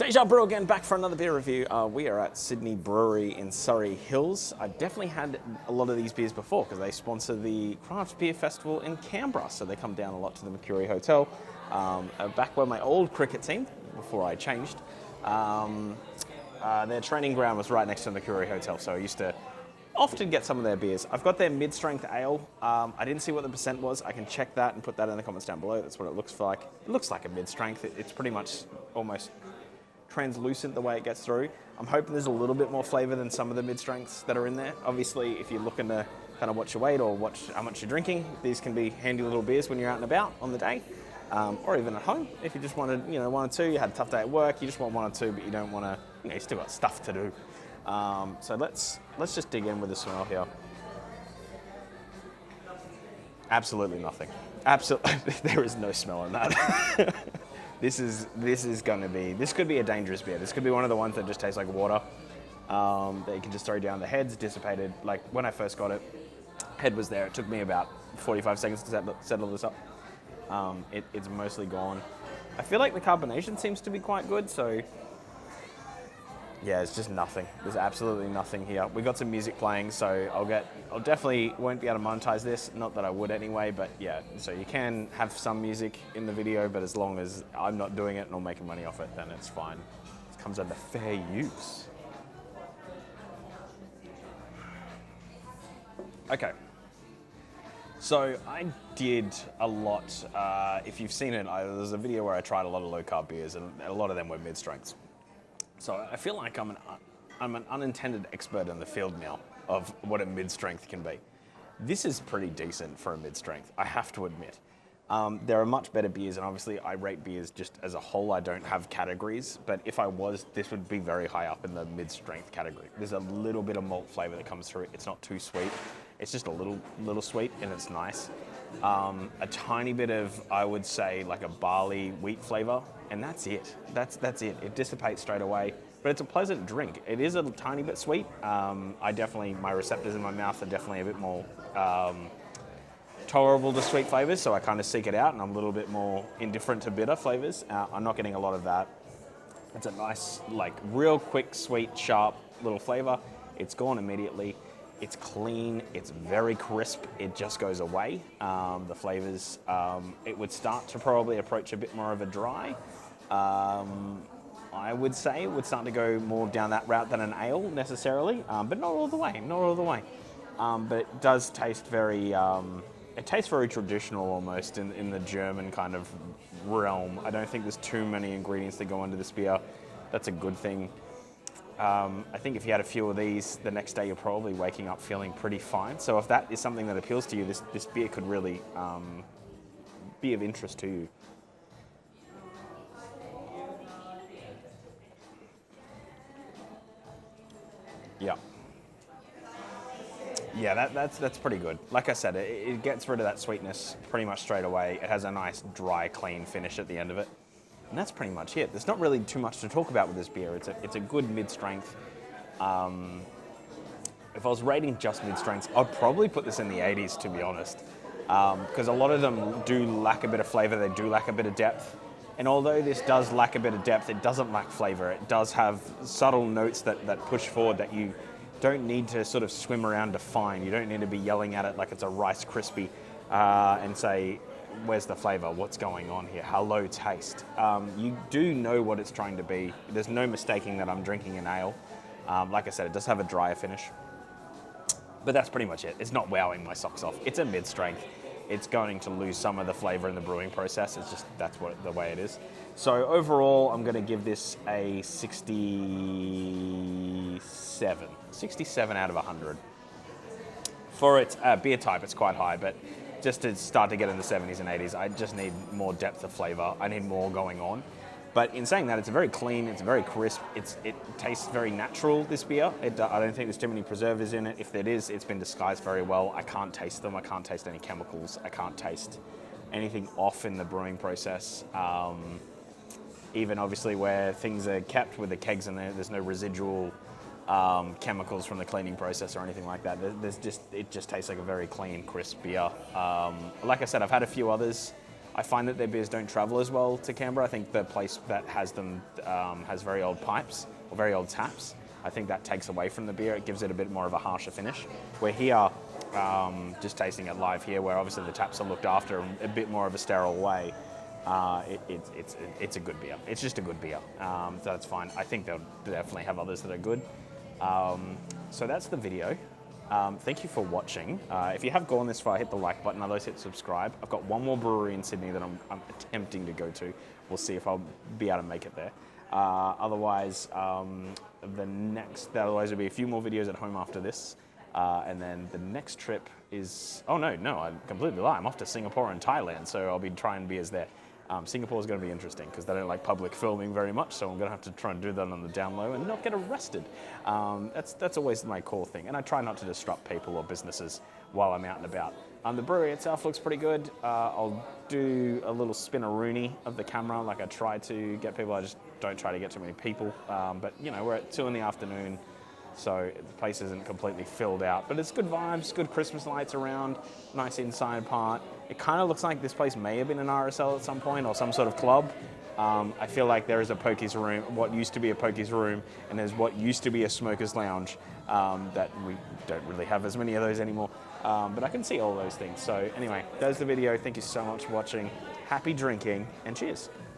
Deja Brew again, back for another beer review. We are at Sydney Brewery in Surrey Hills. I've definitely had a lot of these beers before because they sponsor the Craft Beer Festival in Canberra, so they come down a lot to the Mercury Hotel. Back where my old cricket team, before I changed, their training ground was right next to the Mercury Hotel, so I used to often get some of their beers. I've got their mid-strength ale. I didn't see what the percent was. I can check that and put that in the comments down below. That's what it looks like. It looks like a mid-strength. It's pretty much almost translucent the way it gets through. I'm hoping there's a little bit more flavor than some of the mid-strengths that are in there. Obviously, if you're looking to kind of watch your weight or watch how much you're drinking, these can be handy little beers when you're out and about on the day, or even at home. If you just wanted, one or two, you had a tough day at work, you just want one or two, but you don't want to, you still got stuff to do. So let's just dig in with the smell here. Absolutely nothing. Absolutely, there is no smell in that. This could be a dangerous beer. This could be one of the ones that just tastes like water, that you can just throw down. The head's dissipated. Like when I first got it, head was there. It took me about 45 seconds to settle this up. It's mostly gone. I feel like the carbonation seems to be quite good, so yeah, it's just nothing. There's absolutely nothing here. We got some music playing, so I'll definitely won't be able to monetize this. Not that I would anyway, but yeah. So you can have some music in the video, but as long as I'm not doing it and I'm making money off it, then it's fine. It comes under fair use. Okay. So I did a lot. If you've seen it, there's a video where I tried a lot of low carb beers, and a lot of them were mid strengths. So I feel like I'm an unintended expert in the field now of what a mid-strength can be. This is pretty decent for a mid-strength, I have to admit. There are much better beers, and obviously I rate beers just as a whole. I don't have categories, but if I was, this would be very high up in the mid-strength category. There's a little bit of malt flavor that comes through. It's not too sweet. It's just a little sweet, and it's nice. A tiny bit of, I would say, like a barley wheat flavor, and that's it. That's it. It dissipates straight away, but it's a pleasant drink. It is a tiny bit sweet. My receptors in my mouth are definitely a bit more tolerable to sweet flavors, so I kind of seek it out, and I'm a little bit more indifferent to bitter flavors. I'm not getting a lot of that. It's a nice, like, real quick, sweet, sharp little flavor. It's gone immediately. It's clean, it's very crisp, it just goes away. The flavors, it would start to probably approach a bit more of a dry. I would say it would start to go more down that route than an ale necessarily, but not all the way. But it does taste very, traditional almost in the German kind of realm. I don't think there's too many ingredients that go into this beer. That's a good thing. I think if you had a few of these, the next day you're probably waking up feeling pretty fine. So if that is something that appeals to you, this beer could really be of interest to you. Yeah, that's pretty good. Like I said, it gets rid of that sweetness pretty much straight away. It has a nice, dry, clean finish at the end of it. And that's pretty much it. There's not really too much to talk about with this beer. It's a good mid-strength. If I was rating just mid-strengths, I'd probably put this in the 80s, to be honest. Because a lot of them do lack a bit of flavor, they do lack a bit of depth. And although this does lack a bit of depth, it doesn't lack flavor. It does have subtle notes that push forward that you don't need to sort of swim around to find. You don't need to be yelling at it like it's a Rice Krispie and say, where's the flavor? What's going on here? Hello, taste. You do know what it's trying to be. There's no mistaking that I'm drinking an ale. Like I said, it does have a drier finish. But that's pretty much it. It's not wowing my socks off. It's a mid-strength. It's going to lose some of the flavor in the brewing process. It's just, that's the way it is. So overall, I'm going to give this a 67. 67 out of 100. For its beer type, it's quite high, but just to start to get in the 70s and 80s, I just need more depth of flavor. I need more going on. But in saying that, it's very clean, it's very crisp, it tastes very natural, this beer. I don't think there's too many preservatives in it. If there is, it's been disguised very well. I can't taste them, I can't taste any chemicals, I can't taste anything off in the brewing process. Even obviously where things are kept with the kegs in there, there's no residual chemicals from the cleaning process or anything like that. It just tastes like a very clean, crisp beer. Like I said, I've had a few others. I find that their beers don't travel as well to Canberra. I think the place that has them has very old pipes or very old taps. I think that takes away from the beer. It gives it a bit more of a harsher finish. Where here, just tasting it live here, where obviously the taps are looked after in a bit more of a sterile way, it's a good beer. It's just a good beer, so that's fine. I think they'll definitely have others that are good. So that's the video. Thank you for watching. If you have gone this far, hit the like button, otherwise hit subscribe. I've got one more brewery in Sydney that I'm attempting to go to. We'll see if I'll be able to make it there. Otherwise, there'll be a few more videos at home after this. And then the next trip is, I completely lie. I'm off to Singapore and Thailand, so I'll be trying beers there. Singapore is going to be interesting because they don't like public filming very much, so I'm going to have to try and do that on the down low and not get arrested. That's always my core thing, and I try not to disrupt people or businesses while I'm out and about. The brewery itself looks pretty good. I'll do a little spin-a-rooney of the camera like I try to get people. I just don't try to get too many people. But, we're at 2 in the afternoon, so the place isn't completely filled out. But it's good vibes, good Christmas lights around, nice inside part. It kind of looks like this place may have been an RSL at some point or some sort of club. I feel like there is a pokies room, what used to be a pokies room, and there's what used to be a smoker's lounge that we don't really have as many of those anymore. But I can see all those things. So anyway, there's the video. Thank you so much for watching. Happy drinking and cheers.